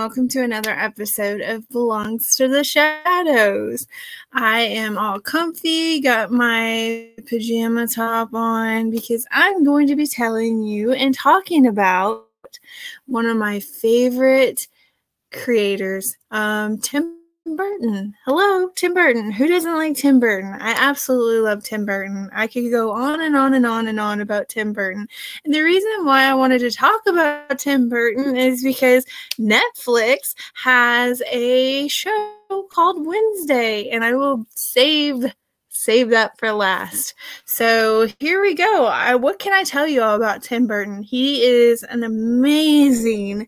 welcome to another episode of Belongs to the Shadows. I am all comfy, got my pajama top on because I'm going to be telling you and talking about one of my favorite creators, Tim Burton. Hello, Tim Burton. Who doesn't like Tim Burton? I absolutely love Tim Burton. I could go on and on and on and on about Tim Burton. And the reason why I wanted to talk about Tim Burton is because Netflix has a show called Wednesday, and I will save that for last. So here we go. What can I tell you all about Tim Burton? He is an amazing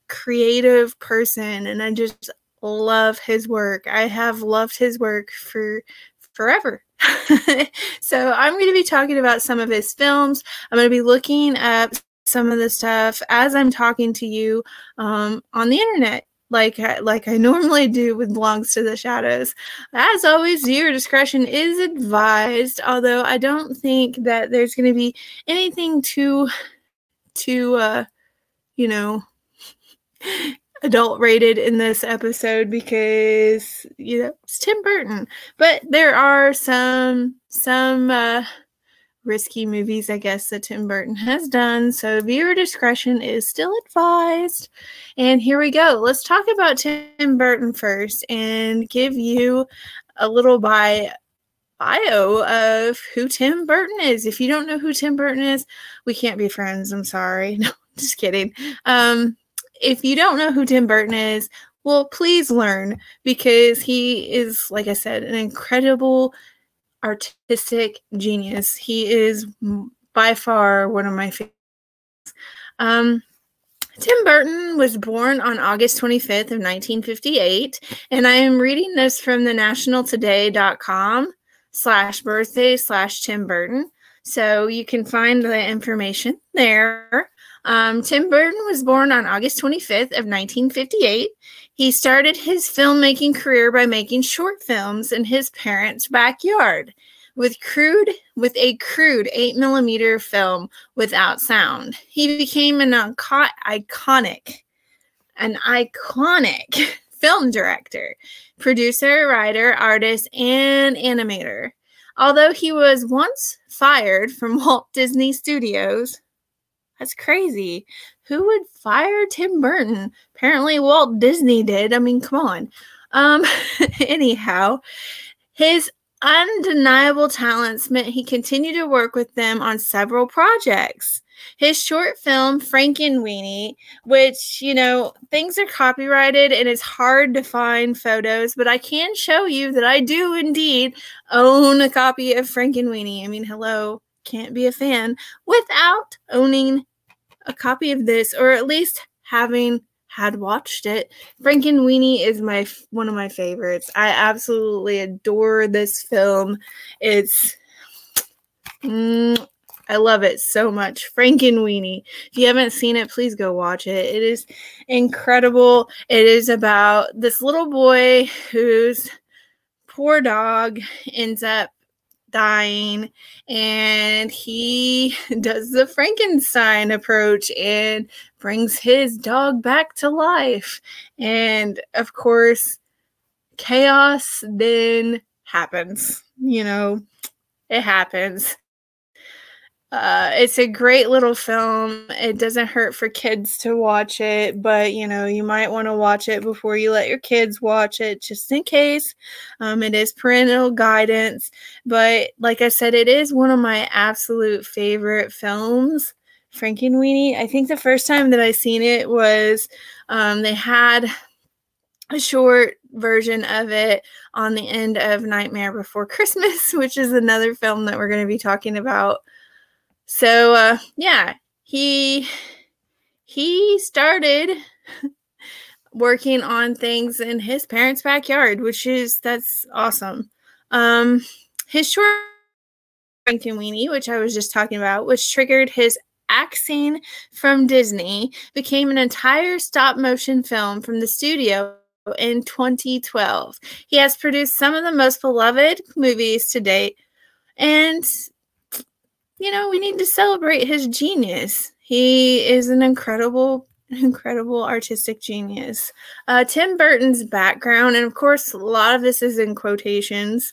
creative person, and I just love his work. I have loved his work for forever. So I'm going to be talking about some of his films. I'm going to be looking up some of the stuff as I'm talking to you on the internet, like I normally do with Belongs to the Shadows. As always, viewer discretion is advised, although I don't think that there's going to be anything too adult rated in this episode because, it's Tim Burton. But there are some risky movies, I guess, that Tim Burton has done. So viewer discretion is still advised. And here we go. Let's talk about Tim Burton first and give you a little bio of who Tim Burton is. If you don't know who Tim Burton is, we can't be friends. I'm sorry. No, just kidding. If you don't know who Tim Burton is, well, please learn, because he is, like I said, an incredible artistic genius. He is by far one of my favorites. Tim Burton was born on August 25th of 1958, and I am reading this from the nationaltoday.com/birthday/Tim Burton. So you can find the information there. Tim Burton was born on August 25th of 1958. He started his filmmaking career by making short films in his parents' backyard with a crude 8mm film without sound. He became an iconic film director, producer, writer, artist, and animator. Although he was once fired from Walt Disney Studios. That's crazy. Who would fire Tim Burton? Apparently Walt Disney did. I mean, come on. Anyhow, his undeniable talents meant he continued to work with them on several projects. His short film, Frankenweenie, which, things are copyrighted and it's hard to find photos, but I can show you that I do indeed own a copy of Frankenweenie. I mean, hello, can't be a fan without owning a copy of this, or at least having had watched it. Frankenweenie is one of my favorites. I absolutely adore this film. I love it so much. Frankenweenie. If you haven't seen it, please go watch it. It is incredible. It is about this little boy whose poor dog ends up dying, and he does the Frankenstein approach and brings his dog back to life. And of course, chaos then happens. It happens. It's a great little film. It doesn't hurt for kids to watch it, but you might want to watch it before you let your kids watch it, just in case. It is parental guidance, but like I said, it is one of my absolute favorite films, Frankenweenie. I think the first time that I seen it was they had a short version of it on the end of Nightmare Before Christmas, which is another film that we're going to be talking about. So, yeah, he started working on things in his parents' backyard, that's awesome. His short Frankenweenie, which I was just talking about, which triggered his axing from Disney, became an entire stop-motion film from the studio in 2012. He has produced some of the most beloved movies to date, and we need to celebrate his genius. He is an incredible incredible artistic genius. Tim Burton's background, and of course, a lot of this is in quotations,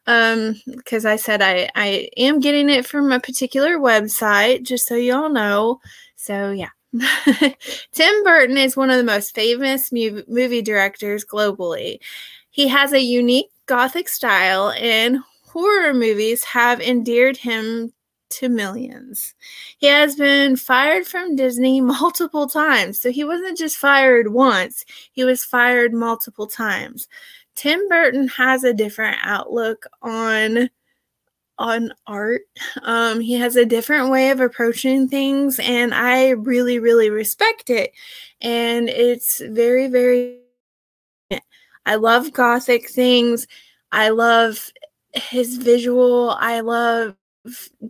because I said I am getting it from a particular website, just so y'all know. So, yeah. Tim Burton is one of the most famous movie directors globally. He has a unique Gothic style, and horror movies have endeared him to millions. He has been fired from Disney multiple times. So he wasn't just fired once, he was fired multiple times. Tim Burton has a different outlook on art. He has a different way of approaching things, and I really, really respect it. And it's very, very, I love Gothic things. I love his visual. I love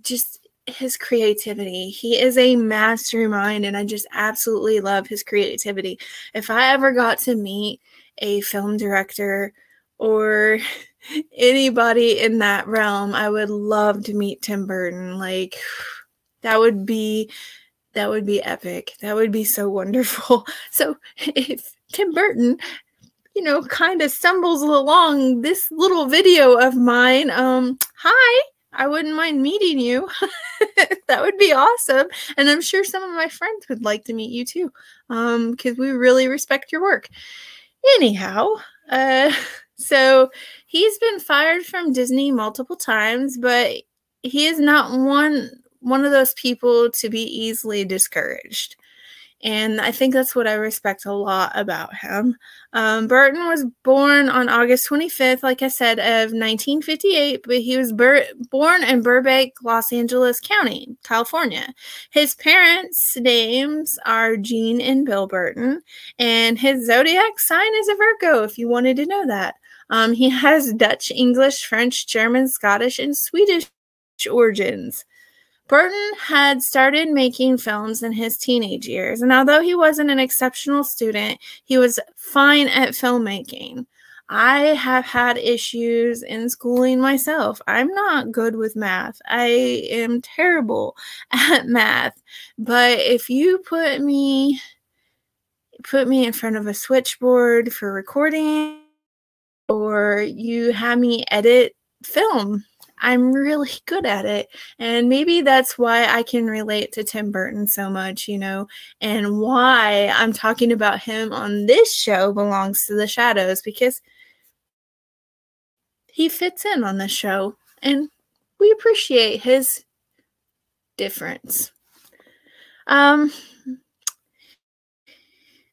just his creativity. He is a mastermind, and I just absolutely love his creativity. If I ever got to meet a film director or anybody in that realm, I would love to meet Tim Burton. Like, that would be epic. That would be so wonderful. So if Tim Burton, kind of stumbles along this little video of mine, hi, I wouldn't mind meeting you. That would be awesome. And I'm sure some of my friends would like to meet you too, because we really respect your work. Anyhow, so he's been fired from Disney multiple times, but he is not one of those people to be easily discouraged. And I think that's what I respect a lot about him. Burton was born on August 25th, like I said, of 1958, but he was born in Burbank, Los Angeles County, California. His parents' names are Jean and Bill Burton, and his zodiac sign is a Virgo, if you wanted to know that. He has Dutch, English, French, German, Scottish, and Swedish origins. Burton had started making films in his teenage years, and although he wasn't an exceptional student, he was fine at filmmaking. I have had issues in schooling myself. I'm not good with math. I am terrible at math. But if you put me in front of a switchboard for recording, or you have me edit film, I'm really good at it. And maybe that's why I can relate to Tim Burton so much, and why I'm talking about him on this show, Belongs to the Shadows, because he fits in on the show, and we appreciate his difference.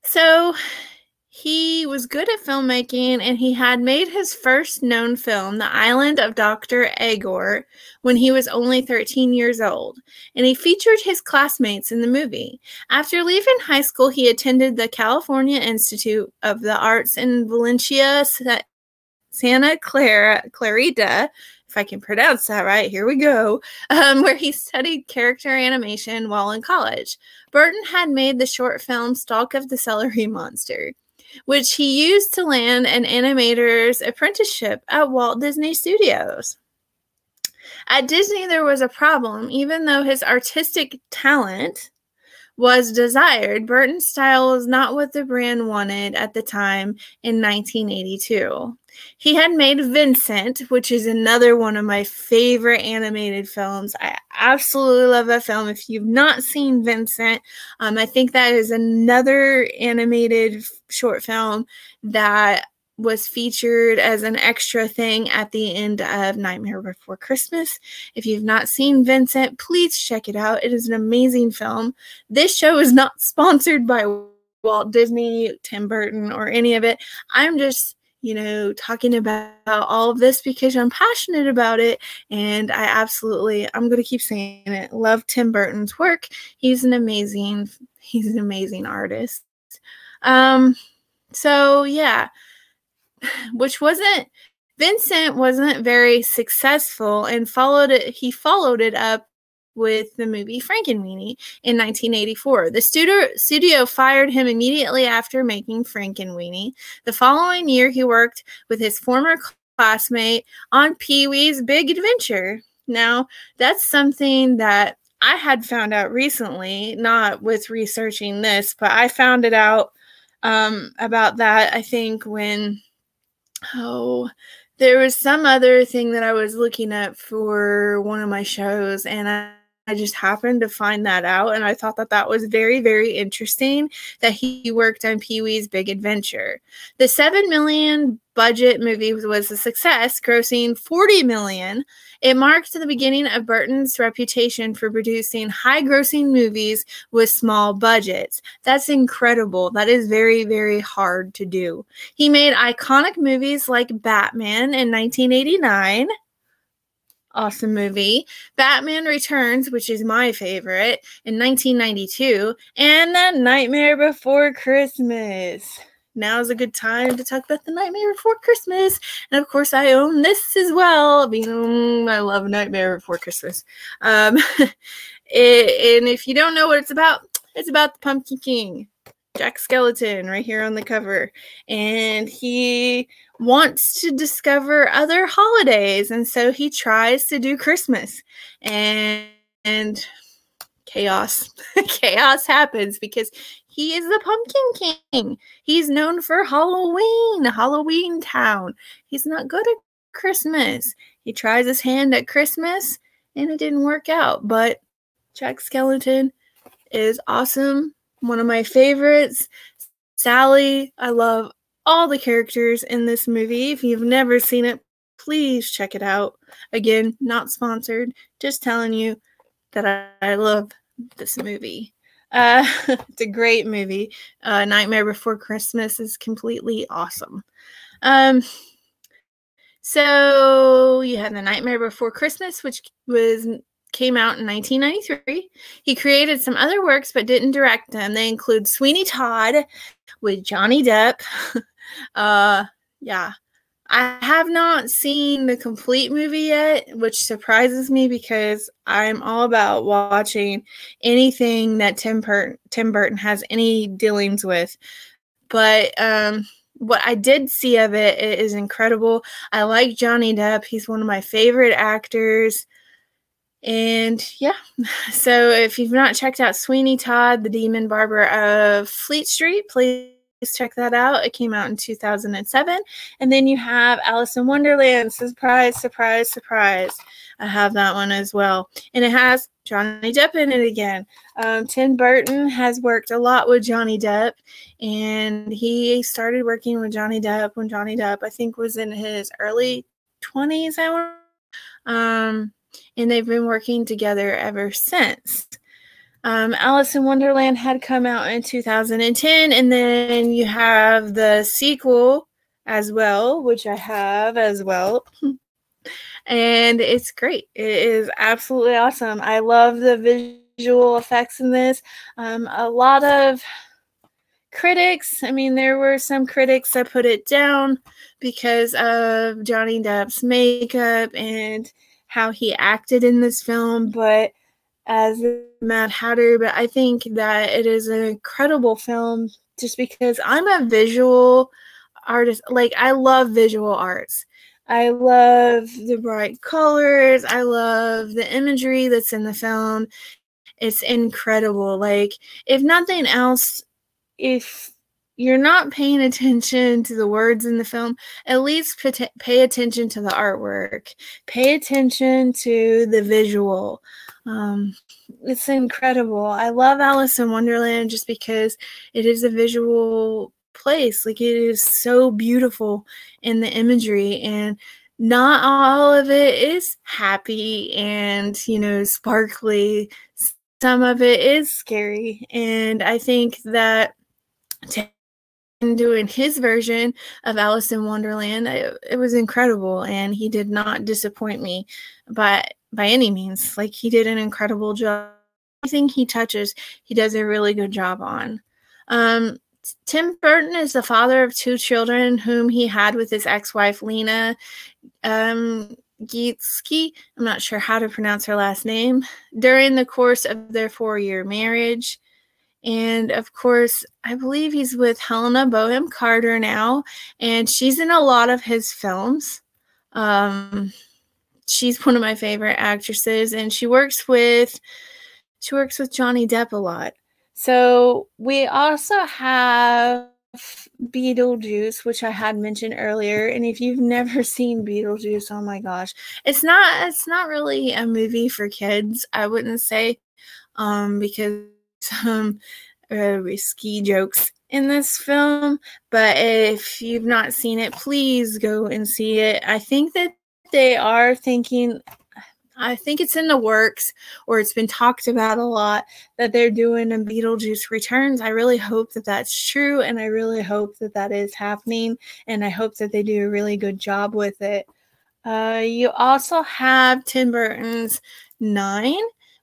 So he was good at filmmaking, and he had made his first known film, The Island of Dr. Agor, when he was only 13 years old, and he featured his classmates in the movie. After leaving high school, he attended the California Institute of the Arts in Valencia, Santa Clarita, if I can pronounce that right, here we go, where he studied character animation while in college. Burton had made the short film Stalk of the Celery Monster, which he used to land an animator's apprenticeship at Walt Disney Studios. At Disney, there was a problem. Even though his artistic talent was desired, Burton's style was not what the brand wanted at the time in 1982. He had made Vincent, which is another one of my favorite animated films. I absolutely love that film. If you've not seen Vincent, I think that is another animated short film that was featured as an extra thing at the end of Nightmare Before Christmas. If you've not seen Vincent, please check it out. It is an amazing film. This show is not sponsored by Walt Disney, Tim Burton, or any of it. I'm just, talking about all of this because I'm passionate about it, and I'm going to keep saying it, love Tim Burton's work. He's an amazing artist. So yeah, Vincent wasn't very successful, and he followed it up with the movie Frankenweenie in 1984. The studio fired him immediately after making Frankenweenie. The following year, he worked with his former classmate on Pee-wee's Big Adventure. Now, that's something that I had found out recently, not with researching this, but I found it out about that, I think, when, there was some other thing that I was looking at for one of my shows, and I just happened to find that out, and I thought that that was very, very interesting that he worked on Pee-wee's Big Adventure. The $7 million budget movie was a success, grossing $40 million. It marked the beginning of Burton's reputation for producing high-grossing movies with small budgets. That's incredible. That is very, very hard to do. He made iconic movies like Batman in 1989. Awesome movie. Batman Returns, which is my favorite, in 1992, and The Nightmare Before Christmas. Now is a good time to talk about The Nightmare Before Christmas. And of course, I own this as well. I love Nightmare Before Christmas. And if you don't know what it's about the Pumpkin King. Jack Skellington right here on the cover. And he wants to discover other holidays, and so he tries to do Christmas, and chaos happens because he is the Pumpkin King. He's known for Halloween Town. He's not good at Christmas. He tries his hand at Christmas and it didn't work out, but Jack Skellington is awesome. One of my favorites. Sally, I love all the characters in this movie. If you've never seen it, please check it out. Again, not sponsored, just telling you that I love this movie. It's a great movie. Nightmare Before Christmas is completely awesome. So you had The Nightmare Before Christmas, which came out in 1993. He created some other works but didn't direct them. They include Sweeney Todd with Johnny Depp. Yeah. I have not seen the complete movie yet, which surprises me because I'm all about watching anything that Tim Burton has any dealings with. But what I did see of it is incredible. I like Johnny Depp. He's one of my favorite actors. And yeah, so if you've not checked out Sweeney Todd, the Demon Barber of Fleet Street, please check that out. It came out in 2007. And then you have Alice in Wonderland. Surprise, surprise, surprise. I have that one as well. And it has Johnny Depp in it again. Tim Burton has worked a lot with Johnny Depp. And he started working with Johnny Depp when Johnny Depp, I think, was in his early 20s. And they've been working together ever since. Alice in Wonderland had come out in 2010, and then you have the sequel as well, which I have as well. And it's great. It is absolutely awesome. I love the visual effects in this. A lot of critics, there were some critics that put it down because of Johnny Depp's makeup and how he acted in this film, but as Mad Hatter, but I think that it is an incredible film just because I'm a visual artist. Like, I love visual arts. I love the bright colors. I love the imagery that's in the film. It's incredible. Like, if nothing else, if you're not paying attention to the words in the film, at least pay attention to the artwork. Pay attention to the visual. It's incredible. I love Alice in Wonderland just because it is a visual place. Like, it is so beautiful in the imagery, and not all of it is happy and, sparkly. Some of it is scary, and I think that doing his version of Alice in Wonderland, it was incredible, and he did not disappoint me by any means. Like, he did an incredible job. Everything he touches, he does a really good job on. Tim Burton is the father of 2 children whom he had with his ex-wife Lena Geetsky. I'm not sure how to pronounce her last name. During the course of their 4-year marriage. And of course, I believe he's with Helena Bonham Carter now, and she's in a lot of his films. She's one of my favorite actresses, and she works with she works with Johnny Depp a lot. So we also have Beetlejuice, which I had mentioned earlier. And if you've never seen Beetlejuice, oh my gosh, it's not really a movie for kids, I wouldn't say, because risky jokes in this film. But if you've not seen it, please go and see it. I think that they are thinking, I think it's in the works, or it's been talked about a lot, that they're doing a Beetlejuice Returns. I really hope that that's true, and I really hope that that is happening, and I hope that they do a really good job with it. You also have Tim Burton's 9,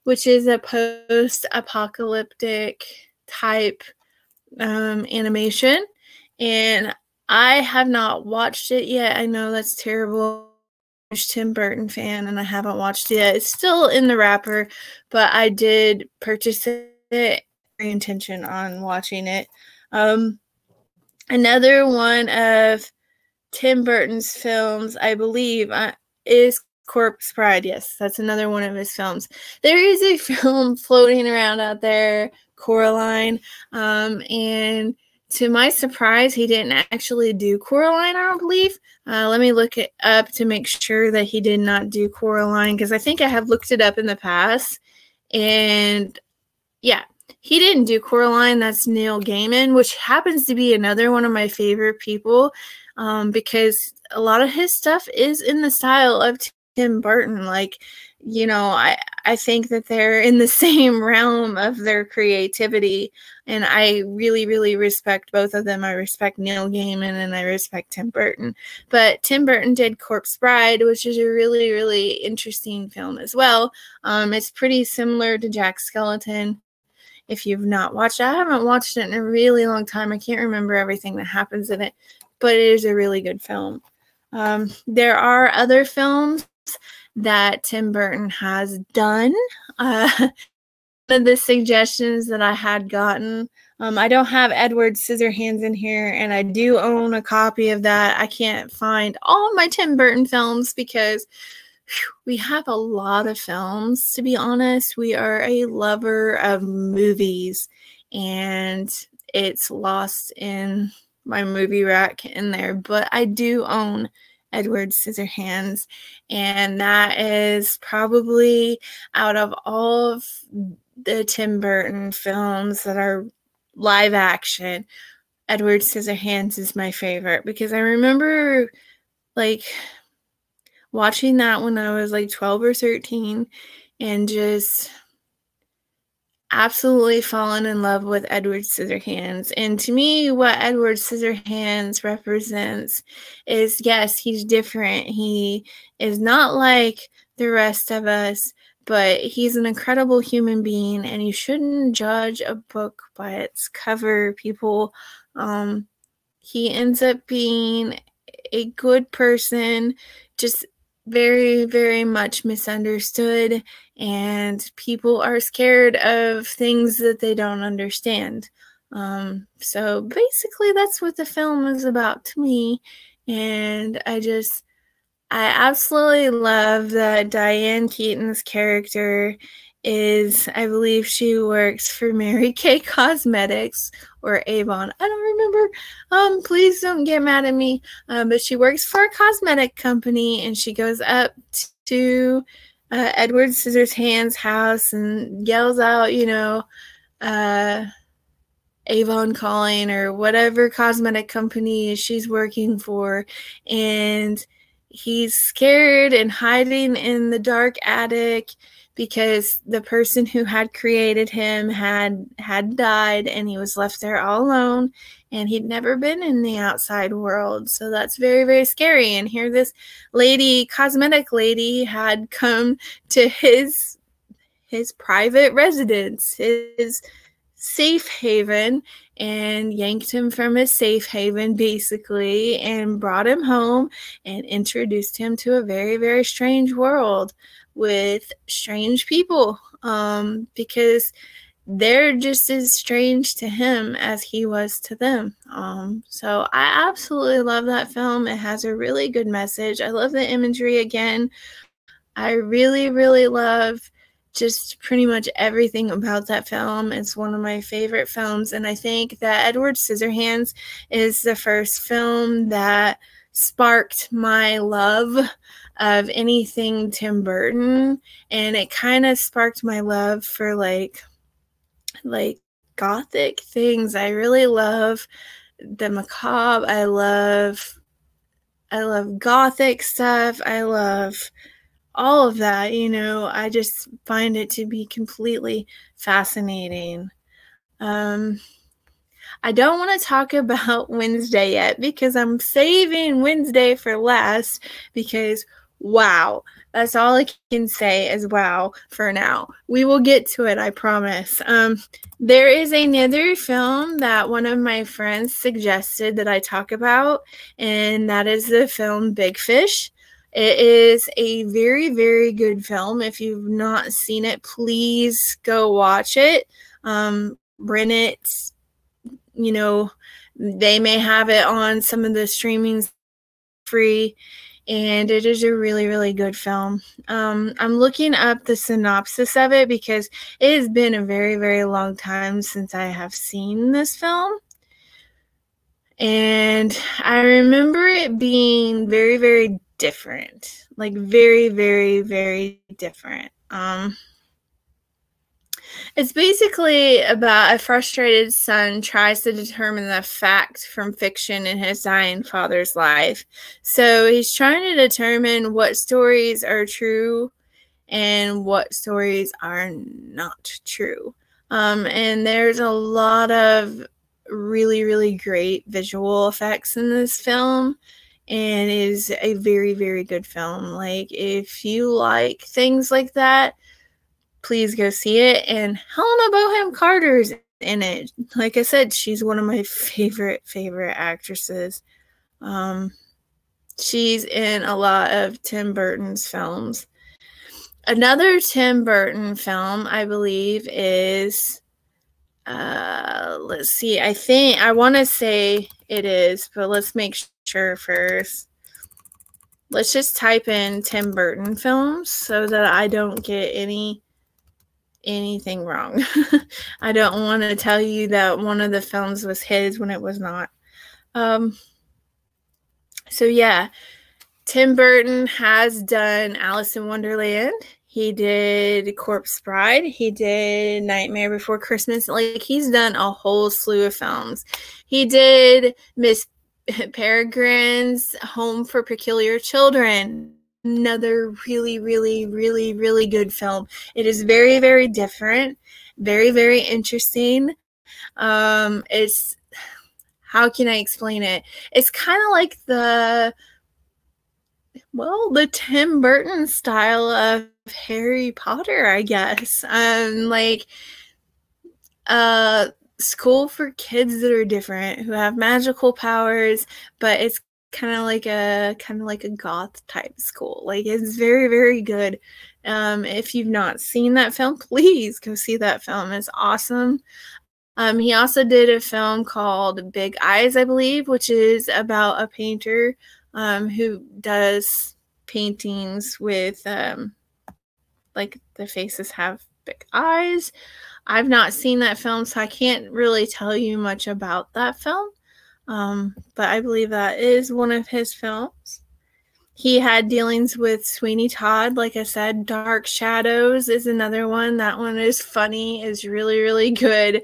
which is a post-apocalyptic type animation, and I have not watched it yet. I know that's terrible. Tim Burton fan, and I haven't watched it yet. It's still in the wrapper, but I did purchase it. Intention on watching it. Another one of Tim Burton's films, I believe, is Corpse Bride. Yes, that's another one of his films. There is a film floating around out there, Coraline, and to my surprise, he didn't actually do Coraline, I don't believe. Let me look it up to make sure that he did not do Coraline, because I think I have looked it up in the past. And yeah, he didn't do Coraline. That's Neil Gaiman, which happens to be another one of my favorite people, because a lot of his stuff is in the style of Tim Burton. Like, you know, I think that they're in the same realm of their creativity, and I really, really respect both of them. I respect Neil Gaiman and I respect Tim Burton. But Tim Burton did Corpse Bride, which is a really, really interesting film as well. It's pretty similar to Jack Skellington. If you've not watched it, I haven't watched it in a really long time. I can't remember everything that happens in it, but it is a really good film. There are other films that Tim Burton has done. One of the suggestions that I had gotten, I don't have Edward Scissorhands in here, and I do own a copy of that. I can't find all of my Tim Burton films because we have a lot of films, to be honest. We are a lover of movies, and it's lost in my movie rack in there, but I do own Edward Scissorhands, and that is probably, out of all of the Tim Burton films that are live action, Edward Scissorhands is my favorite, because I remember like watching that when I was like 12 or 13 and just absolutely fallen in love with Edward Scissorhands. And to me, what Edward Scissorhands represents is, yes, he's different. He is not like the rest of us, but he's an incredible human being, and you shouldn't judge a book by its cover, people. He ends up being a good person, just very, very much misunderstood, and people are scared of things that they don't understand. So basically that's what the film is about to me, and I absolutely love that Diane Keaton's character is, I believe she works for Mary Kay Cosmetics or Avon. I don't remember. Please don't get mad at me. But she works for a cosmetic company, and she goes up to Edward Scissorhands' house and yells out, you know, Avon calling, or whatever cosmetic company she's working for, and he's scared and hiding in the dark attic because the person who had created him had died, and he was left there all alone, and he'd never been in the outside world. So that's very, very scary. And here this lady, cosmetic lady, had come to his private residence, his safe haven, and yanked him from his safe haven, basically, and brought him home and introduced him to a very, very strange world with strange people, because they're just as strange to him as he was to them. So I absolutely love that film. It has a really good message. I love the imagery again. I really, really love just pretty much everything about that film. It's one of my favorite films, and I think that Edward Scissorhands is the first film that sparked my love of anything Tim Burton, and it kind of sparked my love for like gothic things. I really love the macabre. I love gothic stuff. I love all of that, you know. I just find it to be completely fascinating. I don't want to talk about Wednesday yet because I'm saving Wednesday for last because, wow, that's all I can say is wow for now. We will get to it, I promise. There is another film that one of my friends suggested that I talk about, and that is the film Big Fish. It is a very, very good film. If you've not seen it, please go watch it. Rent it. You know, they may have it on some of the streamings free, and it is a really, really good film. I'm looking up the synopsis of it because it has been a very, very long time since I have seen this film. And I remember it being very, very different. Like very, very, very different. It's basically about a frustrated son tries to determine the fact from fiction in his dying father's life. So he's trying to determine what stories are true and what stories are not true. And there's a lot of really, really great visual effects in this film, and it is a very, very good film. Like, if you like things like that, please go see it. And Helena Bonham Carter's in it. Like I said, she's one of my favorite actresses. She's in a lot of Tim Burton's films. Another Tim Burton film, I believe, is let's see. I want to say it is, but let's make sure first. Let's just type in Tim Burton films so that I don't get anything wrong. I don't want to tell you that one of the films was his when it was not. So yeah, Tim Burton has done Alice in Wonderland. He did Corpse Bride. He did Nightmare Before Christmas. Like, he's done a whole slew of films. He did Miss Peregrine's Home for Peculiar Children. Another really, really, really, really good film. It is very, very different. Very, very interesting. It's, how can I explain it? It's kind of like the Tim Burton style of Harry Potter, I guess. Like, school for kids that are different, who have magical powers, but it's kind of like a goth type school. Like, it's very, very good. If you've not seen that film, please go see that film. It's awesome. He also did a film called Big Eyes, I believe, which is about a painter who does paintings with like the faces have big eyes. I've not seen that film, so I can't really tell you much about that film. But I believe that is one of his films. He had dealings with Sweeney Todd. Like I said, Dark Shadows is another one. That one is funny, is really, really good.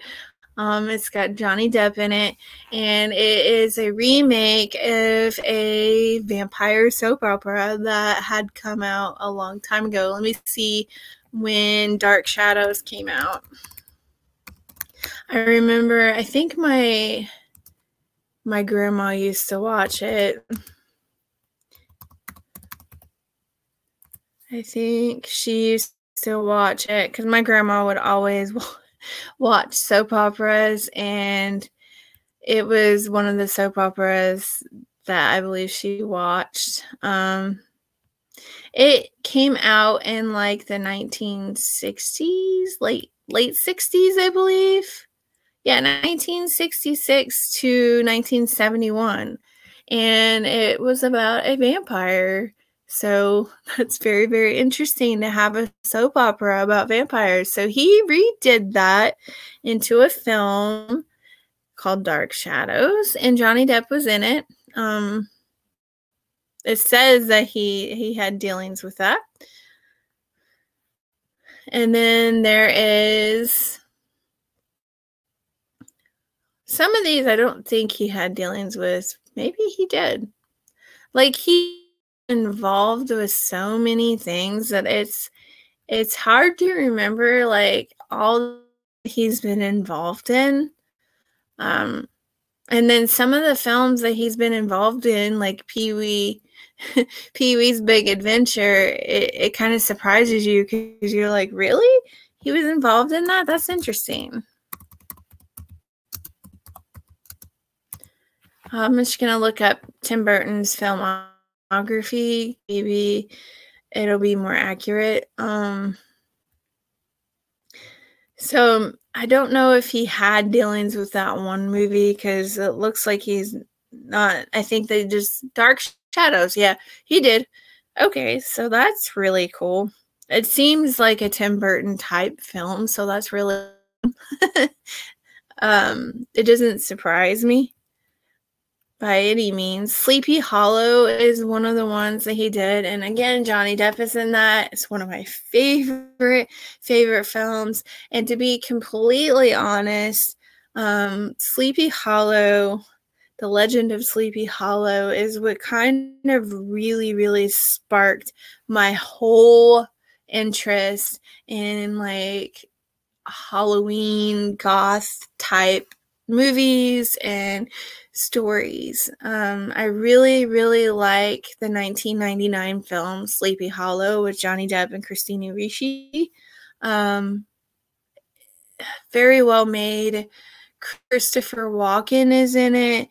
It's got Johnny Depp in it, and it is a remake of a vampire soap opera that had come out a long time ago. Let me see when Dark Shadows came out. I remember, I think my grandma used to watch it. I think she used to watch it because my grandma would always watch soap operas, and it was one of the soap operas that I believe she watched. It came out in like the 1960s, late 60s, I believe. Yeah, 1966 to 1971. And it was about a vampire So that's very, very interesting to have a soap opera about vampires. So he redid that into a film called Dark Shadows, and Johnny Depp was in it. It says that he had dealings with that. And then there is some of these I don't think he had dealings with. Maybe he did. Like, he involved with so many things that it's hard to remember, like, all he's been involved in. And then some of the films that he's been involved in, like Pee-wee's Big Adventure, it kind of surprises you because you're like, really? He was involved in that? That's interesting. I'm just going to look up Tim Burton's filmography. Maybe it'll be more accurate. So I don't know if he had dealings with that one movie because it looks like he's not. I think they just Dark Shadows. Yeah, he did. Okay, so that's really cool. It seems like a Tim Burton type film, so that's really it doesn't surprise me by any means. Sleepy Hollow is one of the ones that he did, and again, Johnny Depp is in that. It's one of my favorite films, and to be completely honest, Sleepy Hollow, The Legend of Sleepy Hollow, is what kind of really sparked my whole interest in, like, Halloween goth type movies and stories. I really like the 1999 film Sleepy Hollow with Johnny Depp and Christina Ricci. Very well made. Christopher Walken is in it.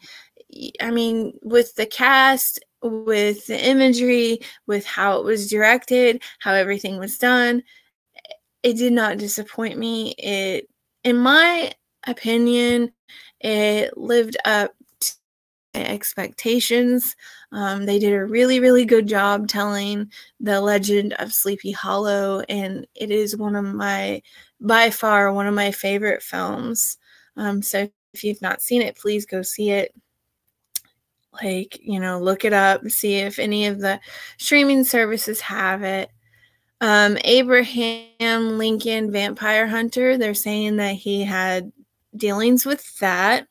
I mean, with the cast, with the imagery, with how it was directed, how everything was done, it did not disappoint me. It, in my opinion, it lived up to my expectations. They did a really good job telling the legend of Sleepy Hollow, and it is by far one of my favorite films. So if you've not seen it, please go see it. Like, look it up, see if any of the streaming services have it. Abraham Lincoln Vampire Hunter, they're saying that he had dealings with that.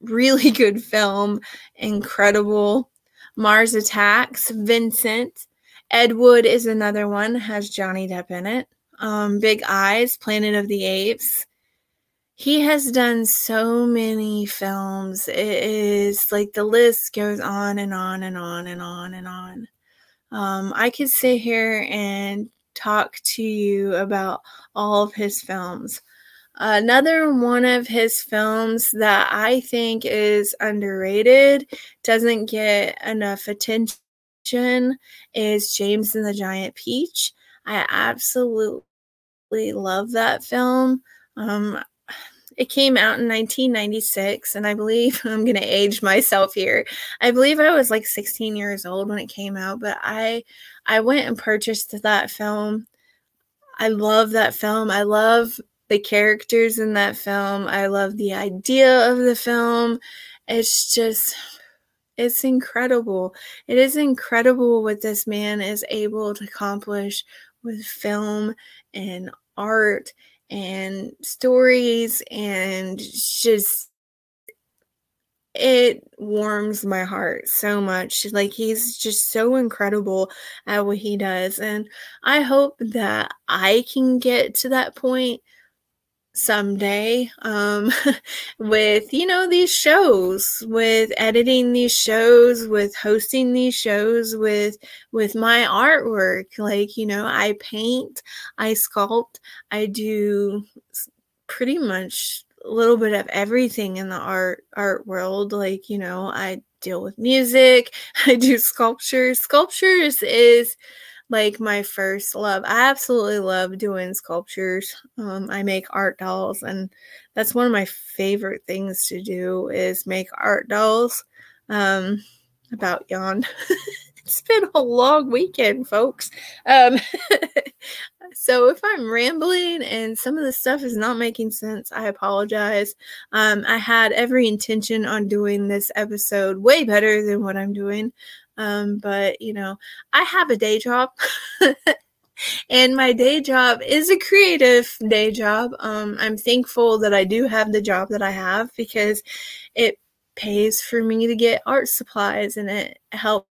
Really good film, incredible. Mars Attacks, Vincent. Ed Wood is another one, has Johnny Depp in it. Big Eyes, Planet of the Apes. He has done so many films. It is like the list goes on and on and on and on and on. I could sit here and talk to you about all of his films. Another one of his films that I think is underrated, doesn't get enough attention, is James and the Giant Peach. I absolutely love that film. It came out in 1996, and I believe, I'm going to age myself here, I believe I was like 16 years old when it came out, but I went and purchased that film. I love that film. I love the characters in that film. I love the idea of the film. It's incredible. It is incredible what this man is able to accomplish with film and art and stories, and just, it warms my heart so much. Like, he's just so incredible at what he does, and I hope that I can get to that point someday, with these shows, with editing these shows, with hosting these shows, with my artwork. Like, I paint, I sculpt, I do pretty much a little bit of everything in the art world. Like, I deal with music, I do sculptures. Sculptures is like my first love. I absolutely love doing sculptures. I make art dolls, and that's one of my favorite things to do, is make art dolls. About yawn. It's been a long weekend, folks. So if I'm rambling and some of the stuff is not making sense, I apologize. I had every intention on doing this episode way better than what I'm doing. But, you know, I have a day job. And my day job is a creative day job. I'm thankful that I do have the job that I have because it pays for me to get art supplies and it helps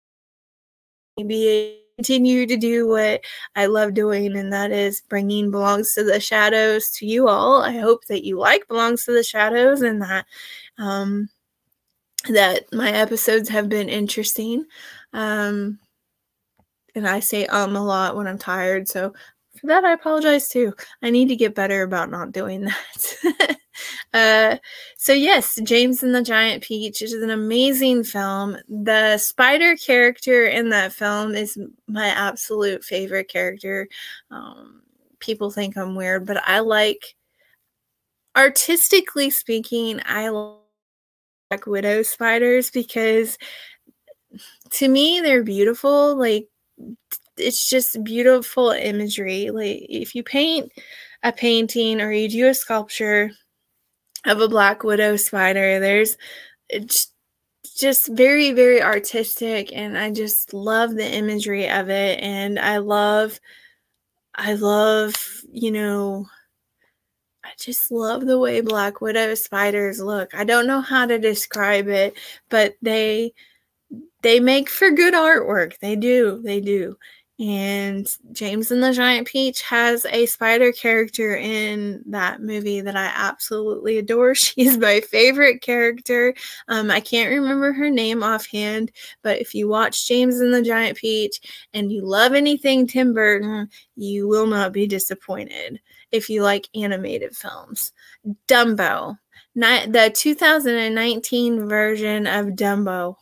me continue to do what I love doing, and that is bringing Belongs to the Shadows to you all. I hope that you like Belongs to the Shadows and that that my episodes have been interesting. And I say a lot when I'm tired, so for that I apologize too. I need to get better about not doing that. So yes, James and the Giant Peach is an amazing film. The spider character in that film is my absolute favorite character. People think I'm weird, but I like, artistically speaking, I like Black Widow spiders because to me they're beautiful. Like, it's just beautiful imagery. Like, if you paint a painting or you do a sculpture of a Black Widow spider, it's just very, very artistic, and I just love the imagery of it. And I love, you know, I just love the way Black Widow spiders look. I don't know how to describe it, but they make for good artwork. They do. And James and the Giant Peach has a spider character in that movie that I absolutely adore. She's my favorite character. I can't remember her name offhand, but if you watch James and the Giant Peach and you love anything Tim Burton, you will not be disappointed if you like animated films. Dumbo. The 2019 version of Dumbo.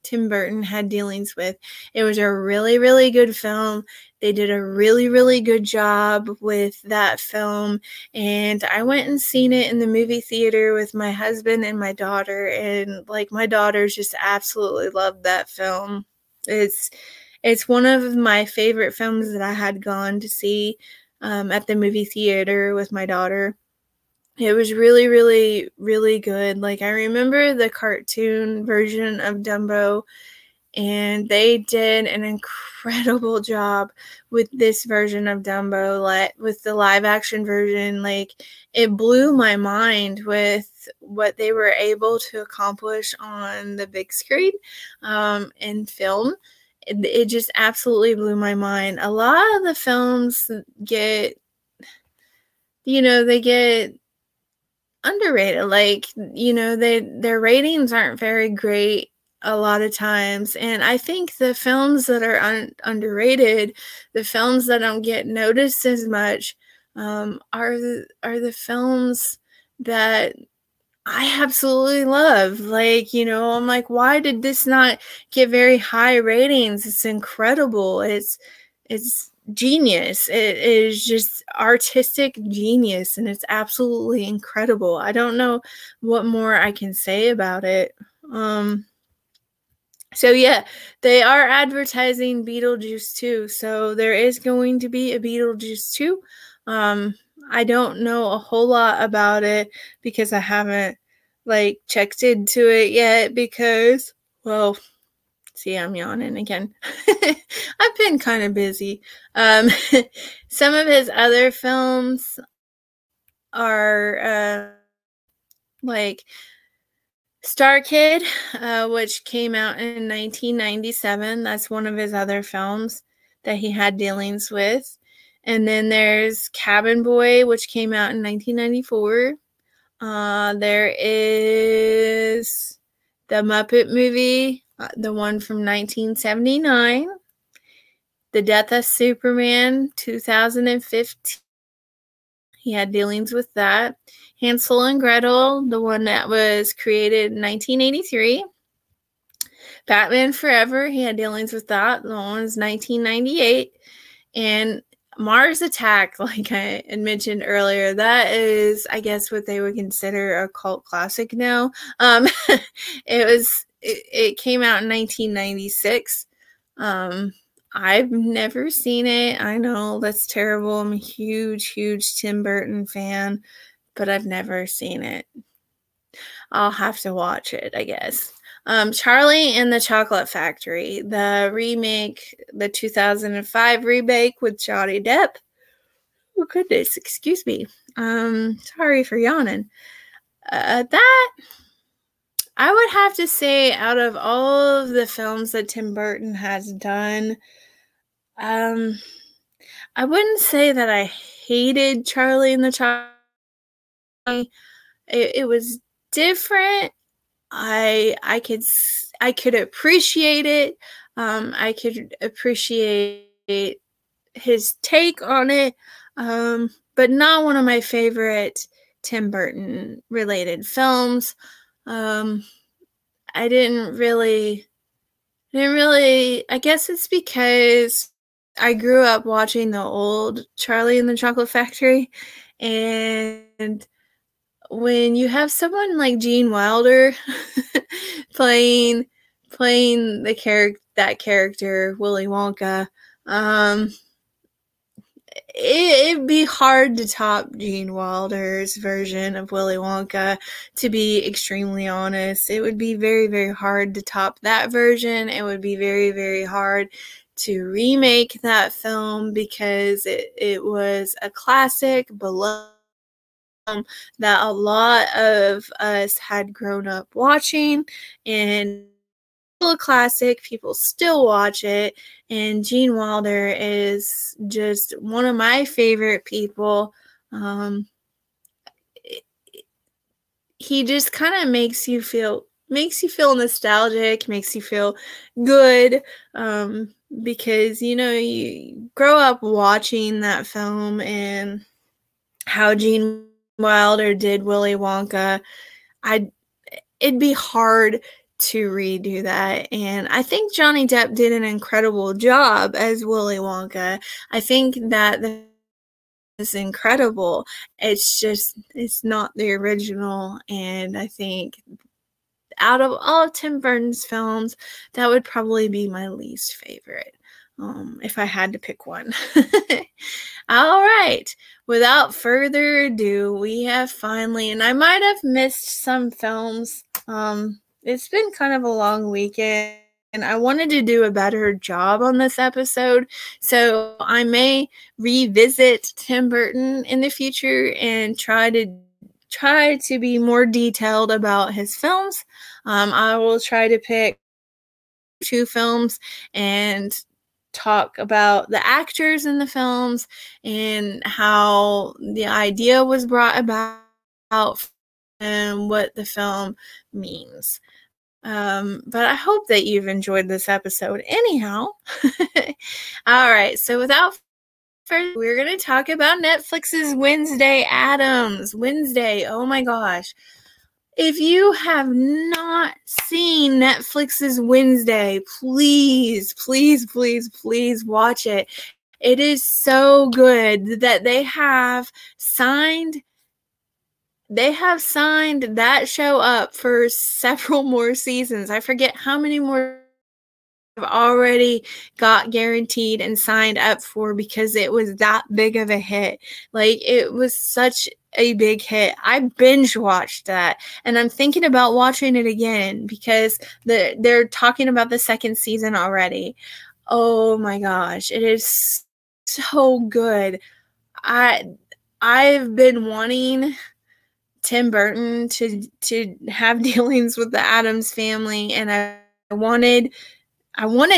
Tim Burton had dealings with. It was a really, really good film. They did a really, really good job with that film, and I went and seen it in the movie theater with my husband and my daughter, and like, my daughters just absolutely loved that film. It's one of my favorite films that I had gone to see at the movie theater with my daughter. It was really, really, really good. Like, I remember the cartoon version of Dumbo, and they did an incredible job with this version of Dumbo, like with the live action version. Like, it blew my mind with what they were able to accomplish on the big screen and film. It just absolutely blew my mind. A lot of the films get, they get underrated. Like, their ratings aren't very great a lot of times, and I think the films that are underrated, the films that don't get noticed as much, are the films that I absolutely love. Like, I'm like, why did this not get very high ratings? It's incredible. It's genius. It is just artistic genius, and it's absolutely incredible. I don't know what more I can say about it. So yeah, they are advertising Beetlejuice 2, so there is going to be a Beetlejuice 2. I don't know a whole lot about it because I haven't checked into it yet because, well, see, I'm yawning again. I've been kind of busy. Some of his other films are like Star Kid, which came out in 1997. That's one of his other films that he had dealings with. And then there's Cabin Boy, which came out in 1994. There is the Muppet movie, the one from 1979. The Death of Superman, 2015. He had dealings with that. Hansel and Gretel, the one that was created in 1983. Batman Forever, he had dealings with that. The one was 1998. And Mars Attack, like I had mentioned earlier, that is, I guess, what they would consider a cult classic now. It it came out in 1996. I've never seen it. I know that's terrible. I'm a huge, huge Tim Burton fan, but I've never seen it. I'll have to watch it, I guess. Charlie and the Chocolate Factory, the remake, the 2005 remake with Johnny Depp. Oh, goodness, excuse me. Sorry for yawning. That, I would have to say, out of all of the films that Tim Burton has done, I wouldn't say that I hated Charlie and the Chocolate Factory. It was different. I could appreciate it. I could appreciate his take on it, but not one of my favorite Tim Burton related films. I didn't really, I guess it's because I grew up watching the old Charlie and the Chocolate Factory, and when you have someone like Gene Wilder playing that character, Willy Wonka, it'd be hard to top Gene Wilder's version of Willy Wonka, to be extremely honest. It would be very, very hard to top that version. It would be very, very hard to remake that film, because it was a classic, beloved, that a lot of us had grown up watching, and a classic, people still watch it, and Gene Wilder is just one of my favorite people. He just kind of makes you feel nostalgic, makes you feel good, because you grow up watching that film and how Gene Wilder did Willy Wonka. It'd be hard to redo that, and I think Johnny Depp did an incredible job as Willy Wonka. I think that is incredible. It's not the original, and I think out of all of Tim Burton's films, that would probably be my least favorite, if I had to pick one. All right, without further ado, we have finally, and I might have missed some films. It's been kind of a long weekend, and I wanted to do a better job on this episode, so I may revisit Tim Burton in the future and try to be more detailed about his films. I will try to pick 2 films and talk about the actors in the films and how the idea was brought about and what the film means. But I hope that you've enjoyed this episode anyhow. All right, so without further, we're going to talk about Netflix's Wednesday Addams. Wednesday, oh my gosh. If you have not seen Netflix's Wednesday, please, please, please, please watch it. It is so good that they have signed that show up for several more seasons. I forget how many more have already got guaranteed and signed up for, because it was that big of a hit. Like, it was such a big hit. I binge watched that, and I'm thinking about watching it again because they're talking about the second season already. Oh my gosh, it is so good. I've been wanting Tim Burton to have dealings with the Addams family, and I wanted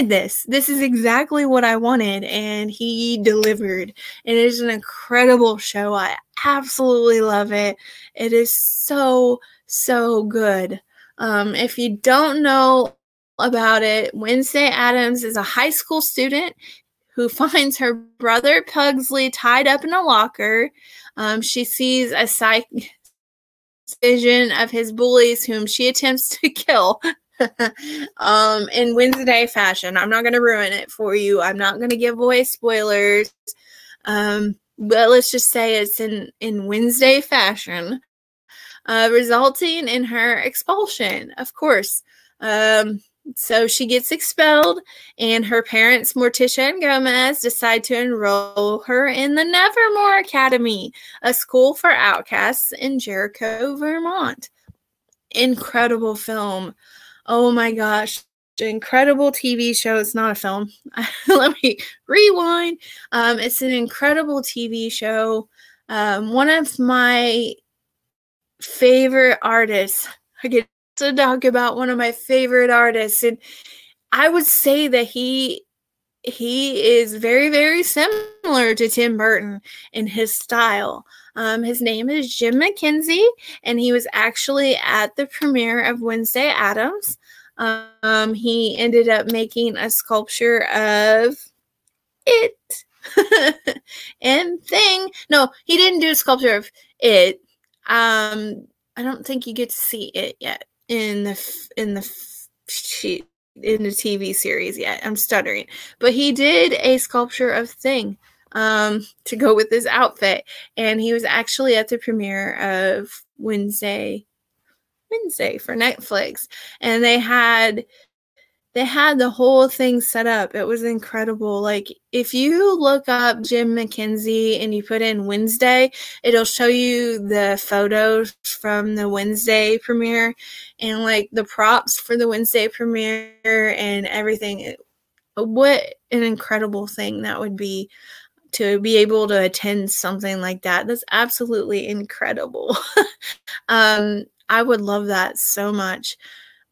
this. This is exactly what I wanted, and he delivered. It is an incredible show. I absolutely love it. It is so, so good. If you don't know about it, Wednesday Addams is a high school student who finds her brother Pugsley tied up in a locker. She sees a vision of his bullies, whom she attempts to kill. In Wednesday fashion. I'm not going to ruin it for you. I'm not going to give away spoilers. But let's just say it's in Wednesday fashion, resulting in her expulsion. Of course, So she gets expelled, and her parents, Morticia and Gomez, decide to enroll her in the Nevermore Academy, a school for outcasts in Jericho, Vermont. Incredible film. Oh my gosh. Incredible TV show. It's not a film. Let me rewind. It's an incredible TV show. One of my favorite artists. I get to talk about one of my favorite artists, and I would say that he is very, very similar to Tim Burton in his style. His name is Jim McKenzie, and he was actually at the premiere of Wednesday Addams. He ended up making a sculpture of it and Thing. No, he didn't do a sculpture of it. I don't think you get to see it yet in the TV series yet. I'm stuttering. But he did a sculpture of Thing to go with his outfit. And he was actually at the premiere of Wednesday for Netflix. And they had the whole thing set up. It was incredible. Like, if you look up Jim McKenzie and you put in Wednesday, it'll show you the photos from the Wednesday premiere and like the props for the Wednesday premiere and everything. What an incredible thing that would be, to be able to attend something like that. That's absolutely incredible. I would love that so much.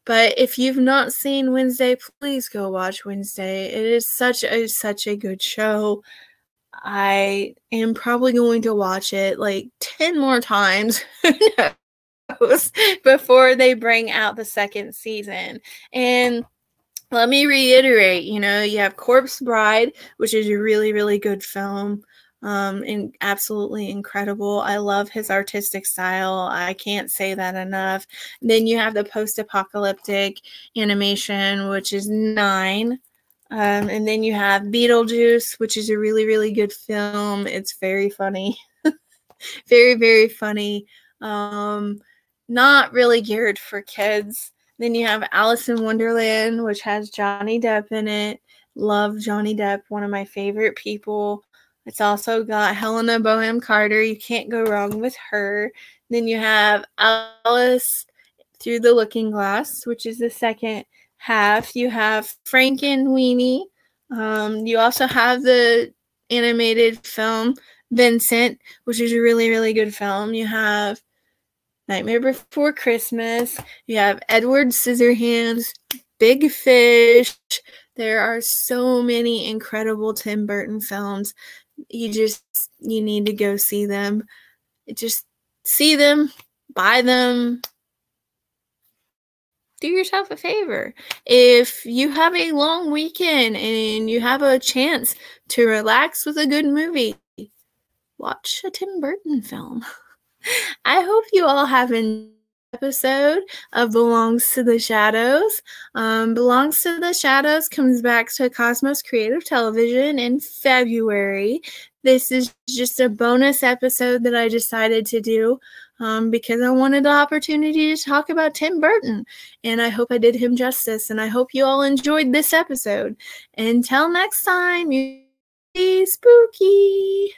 But if you've not seen Wednesday, please go watch Wednesday. It is such a good show. I am probably going to watch it like 10 more times, who knows, before they bring out the second season. And let me reiterate, you have Corpse Bride, which is a really, really good film. And absolutely incredible. I love his artistic style. I can't say that enough. Then you have the post-apocalyptic animation, which is 9. And then you have Beetlejuice, which is a really, really good film. It's very funny. Very, very funny. Not really geared for kids. Then you have Alice in Wonderland, which has Johnny Depp in it. Love Johnny Depp, one of my favorite people. It's also got Helena Bonham Carter. You can't go wrong with her. Then you have Alice Through the Looking Glass, which is the second half. You have Frankenweenie. You also have the animated film Vincent, which is a really, really good film. You have Nightmare Before Christmas. You have Edward Scissorhands, Big Fish. There are so many incredible Tim Burton films. You need to go see them. Just see them, buy them. Do yourself a favor. If you have a long weekend and you have a chance to relax with a good movie, watch a Tim Burton film. I hope you all have enjoyed this episode of Belongs to the Shadows. Belongs to the Shadows comes back to Cosmos Creative Television in February. This is just a bonus episode that I decided to do because I wanted the opportunity to talk about Tim Burton, and I hope I did him justice, and I hope you all enjoyed this episode. Until next time, you be spooky.